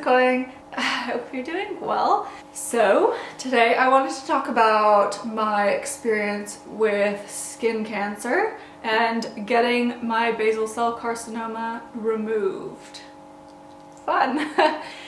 going? I hope you're doing well. So today I wanted to talk about my experience with skin cancer and getting my basal cell carcinoma removed. Fun.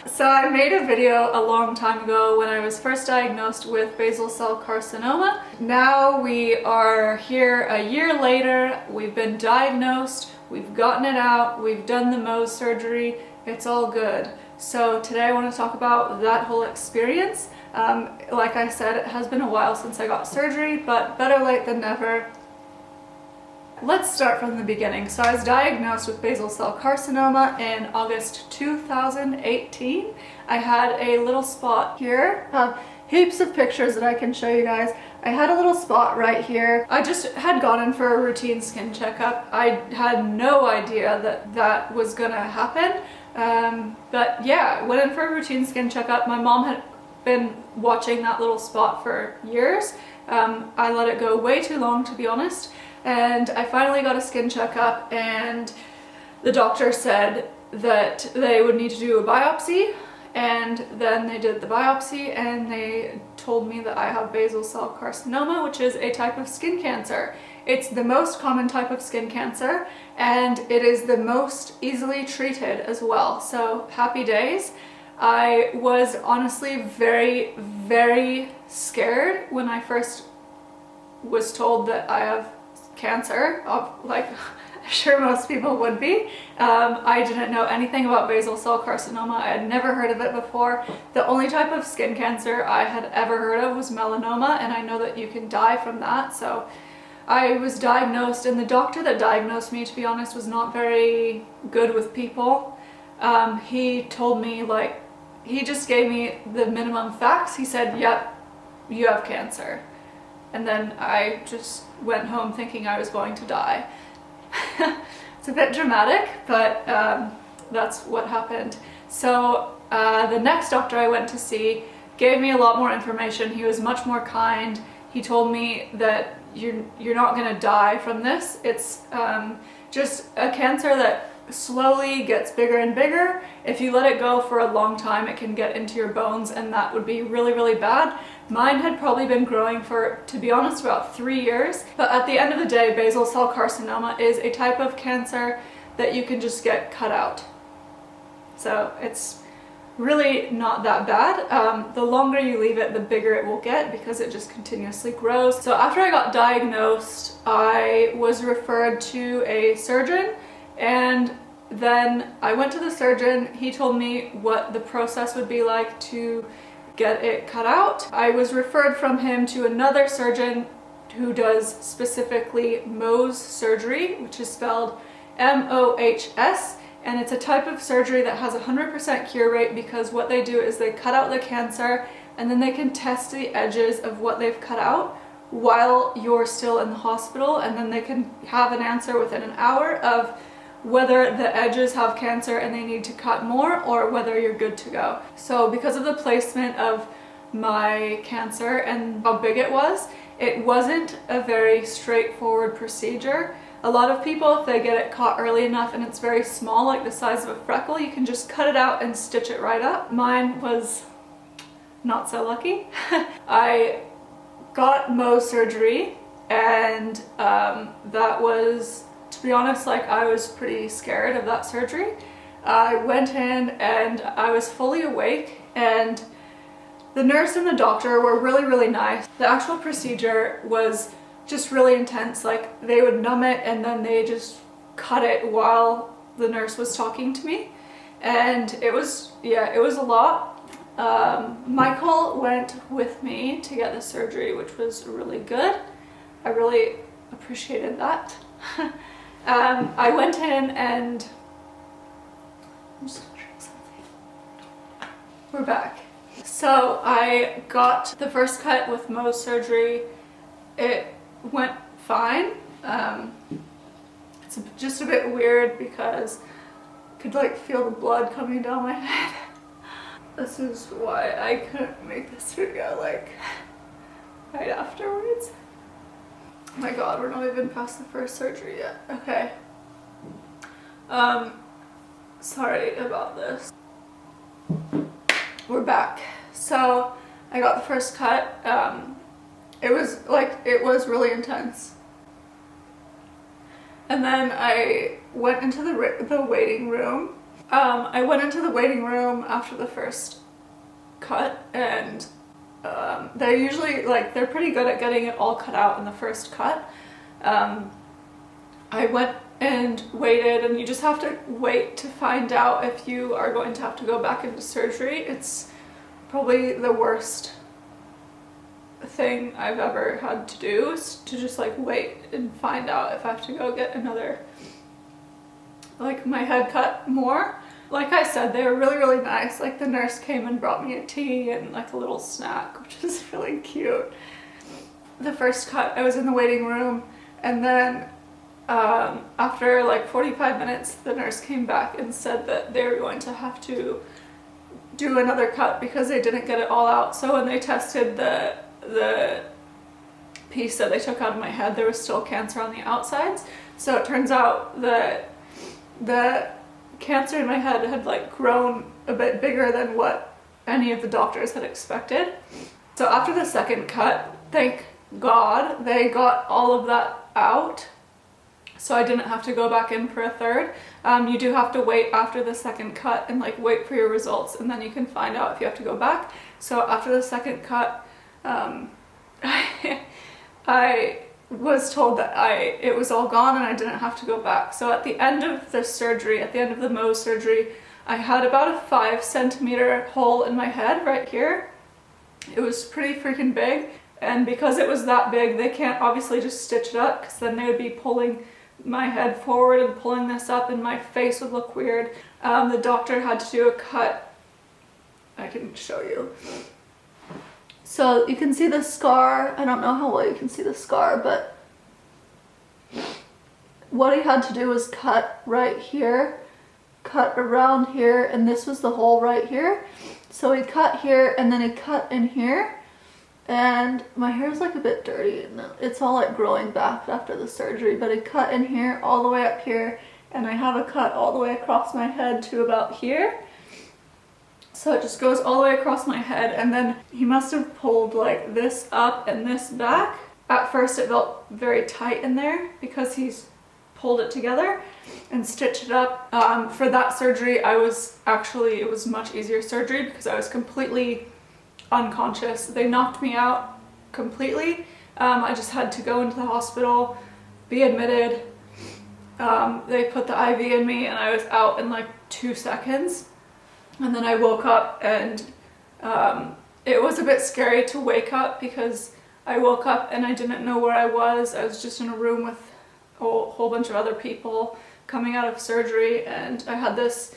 So I made a video a long time ago when I was first diagnosed with basal cell carcinoma. Now we are here a year later. We've been diagnosed, we've gotten it out, we've done the Mohs surgery, it's all good. So today I want to talk about that whole experience. Like I said, it has been a while since I got surgery, but better late than never. Let's start from the beginning. So I was diagnosed with basal cell carcinoma in August 2018. I had a little spot here. I have heaps of pictures that I can show you guys. I had a little spot right here. I just had gone in for a routine skin checkup. I had no idea that that was gonna happen. But yeah, went in for a routine skin checkup. My mom had been watching that little spot for years. I let it go way too long, to be honest. And I finally got a skin checkup, and the doctor said that they would need to do a biopsy, and then they did the biopsy and they told me that I have basal cell carcinoma, which is a type of skin cancer. It's the most common type of skin cancer, and it is the most easily treated as well. So happy days. I was honestly very, very scared when I first was told that I have cancer, like I'm sure most people would be. I didn't know anything about basal cell carcinoma. I had never heard of it before. The only type of skin cancer I had ever heard of was melanoma, and I know that you can die from that. So I was diagnosed, and the doctor that diagnosed me, to be honest, was not very good with people. He told me, like, he just gave me the minimum facts. He said, yep, you have cancer. And then I just went home thinking I was going to die. It's a bit dramatic, but that's what happened. So the next doctor I went to see gave me a lot more information. He was much more kind. He told me that you're not going to die from this. It's just a cancer that slowly gets bigger and bigger. If you let it go for a long time, it can get into your bones, and that would be really, really bad. Mine had probably been growing for, to be honest, about 3 years. But at the end of the day, basal cell carcinoma is a type of cancer that you can just get cut out. So it's really not that bad. The longer you leave it, the bigger it will get because it just continuously grows. So after I got diagnosed, I was referred to a surgeon, and then I went to the surgeon. He told me what the process would be like to get it cut out. I was referred from him to another surgeon who does specifically Mohs surgery, which is spelled M-O-H-S, and it's a type of surgery that has a 100% cure rate because what they do is they cut out the cancer and then they can test the edges of what they've cut out while you're still in the hospital, and then they can have an answer within an hour of whether the edges have cancer and they need to cut more or whether you're good to go. So because of the placement of my cancer and how big it wasn't a very straightforward procedure. A lot of people, if they get it caught early enough and it's very small, like the size of a freckle, you can just cut it out and stitch it right up. Mine was not so lucky. I got Mohs surgery, and that was, to be honest, like, I was pretty scared of that surgery. I went in and I was fully awake, and the nurse and the doctor were really, really nice. The actual procedure was just really intense. Like, they would numb it and then they just cut it while the nurse was talking to me. And it was, yeah, it was a lot. Michael went with me to get the surgery, which was really good. I really appreciated that. I went in and I'm just gonna drink something. We're back. So I got the first cut with Mohs surgery. It went fine. It's just a bit weird because I could like feel the blood coming down my head. This is why I couldn't make this video like right afterwards. Oh my god, we're not even past the first surgery yet. Okay. Sorry about this. we're back. So I got the first cut. It was really intense. And then I went into the waiting room. I went into the waiting room after the first cut, and they're usually they're pretty good at getting it all cut out in the first cut. I went and waited, and you just have to wait to find out if you are going to have to go back into surgery. It's probably the worst thing I've ever had to do, is to just wait and find out if I have to go get another, my head cut more. Like I said, they were really, really nice. The nurse came and brought me a tea and a little snack, which is really cute. The first cut, I was in the waiting room, and then after 45 minutes, the nurse came back and said that they were going to have to do another cut because they didn't get it all out. So when they tested the piece that they took out of my head, there was still cancer on the outsides. So it turns out that the cancer in my head had grown a bit bigger than what any of the doctors had expected. So after the second cut, thank God, they got all of that out. So I didn't have to go back in for a third. You do have to wait after the second cut and wait for your results, and then you can find out if you have to go back. So after the second cut, I was told that it was all gone and I didn't have to go back. So at the end of the surgery, at the end of the Mohs surgery, I had about a 5-centimeter hole in my head right here. It was pretty freaking big, and because it was that big, they can't obviously just stitch it up, because then they would be pulling my head forward and pulling this up, and my face would look weird. The doctor had to do a cut. I can show you. So you can see the scar. I don't know how well you can see the scar, but what he had to do was cut right here, cut around here, and this was the hole right here. So he cut here, and then he cut in here. And my hair's a bit dirty, and it's all growing back after the surgery, but he cut in here all the way up here, and I have a cut all the way across my head to about here. So it just goes all the way across my head, and then he must have pulled this up and this back. At first it felt very tight in there because he's pulled it together and stitched it up. For that surgery, it was much easier surgery because I was completely unconscious. They knocked me out completely. I just had to go into the hospital, be admitted. They put the IV in me, and I was out in 2 seconds. And then I woke up, and it was a bit scary to wake up because I woke up and I didn't know where I was. I was just in a room with a whole bunch of other people coming out of surgery, and I had this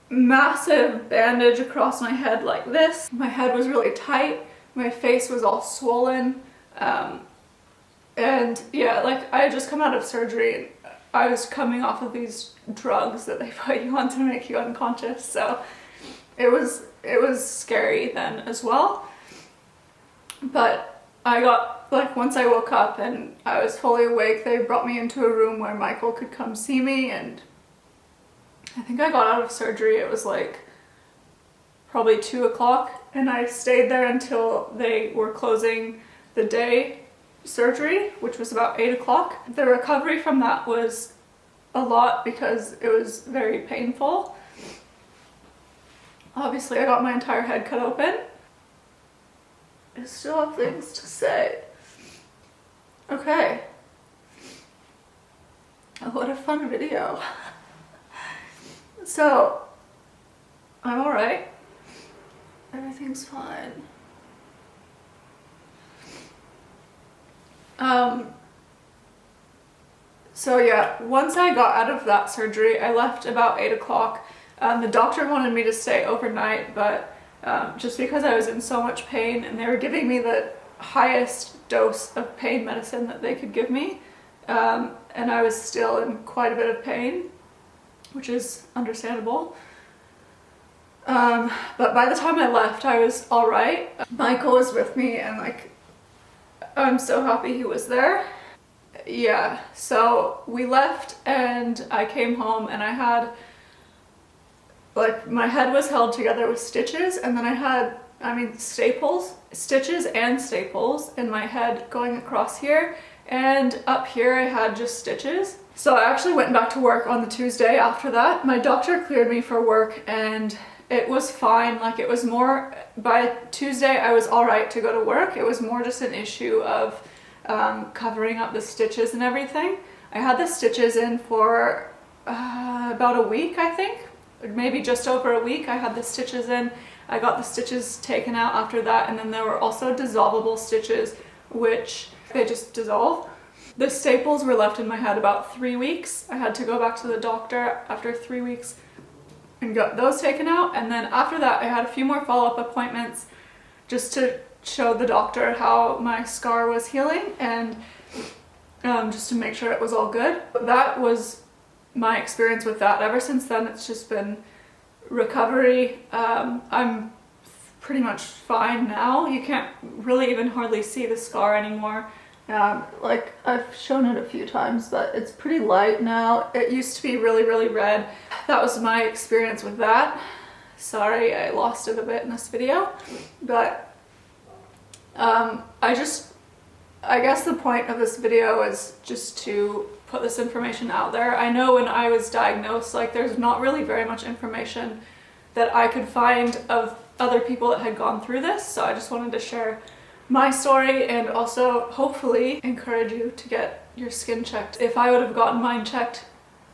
massive bandage across my head like this. My head was really tight. My face was all swollen. And yeah, I had just come out of surgery, and I was coming off of these drugs that they put you on to make you unconscious. So it was scary then as well. But I got, once I woke up and I was fully awake, they brought me into a room where Michael could come see me, and I think I got out of surgery, it was probably 2 o'clock, and I stayed there until they were closing the day surgery, which was about 8 o'clock. The recovery from that was a lot because it was very painful. Obviously, I got my entire head cut open. I still have things to say. Okay. Oh, what a fun video. So, I'm alright. Everything's fine. So yeah, once I got out of that surgery, I left about 8 o'clock. The doctor wanted me to stay overnight, but just because I was in so much pain, and they were giving me the highest dose of pain medicine that they could give me, and I was still in quite a bit of pain, which is understandable. But by the time I left, I was alright. Michael was with me, and I'm so happy he was there. Yeah, so we left and I came home, and I had like my head was held together with stitches, and then I had, stitches and staples in my head going across here, and up here I had just stitches. So I actually went back to work on the Tuesday after that. My doctor cleared me for work and it was fine. Like, it was more, by Tuesday I was all right to go to work. It was more just an issue of covering up the stitches and everything. I had the stitches in for about a week, I think. Maybe just over a week I had the stitches in. I got the stitches taken out after that, and then there were also dissolvable stitches, which they just dissolve. The staples were left in my head about 3 weeks. I had to go back to the doctor after 3 weeks and got those taken out, and then after that I had a few more follow-up appointments just to show the doctor how my scar was healing, and just to make sure it was all good. That was my experience with that. Ever since then it's just been recovery. I'm pretty much fine now. You can't really even hardly see the scar anymore. Like, I've shown it a few times, but it's pretty light now. It used to be really, really red. That was my experience with that. Sorry, I lost it a bit in this video, but I guess the point of this video is just to put this information out there. I know when I was diagnosed, like, there's not really very much information that I could find of other people that had gone through this, so I just wanted to share my story and also hopefully encourage you to get your skin checked. If I would have gotten mine checked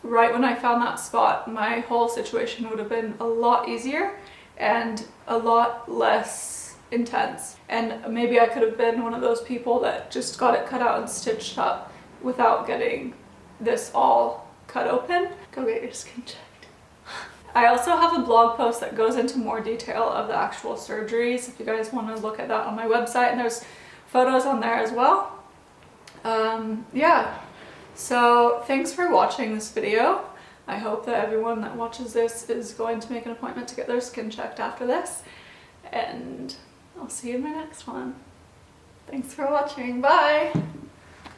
right when I found that spot, my whole situation would have been a lot easier and a lot less intense. And maybe I could have been one of those people that just got it cut out and stitched up without getting this all cut open. Go get your skin checked. I also have a blog post that goes into more detail of the actual surgeries if you guys want to look at that on my website, and there's photos on there as well. Yeah, so thanks for watching this video. I hope that everyone that watches this is going to make an appointment to get their skin checked after this, and I'll see you in my next one. Thanks for watching. Bye!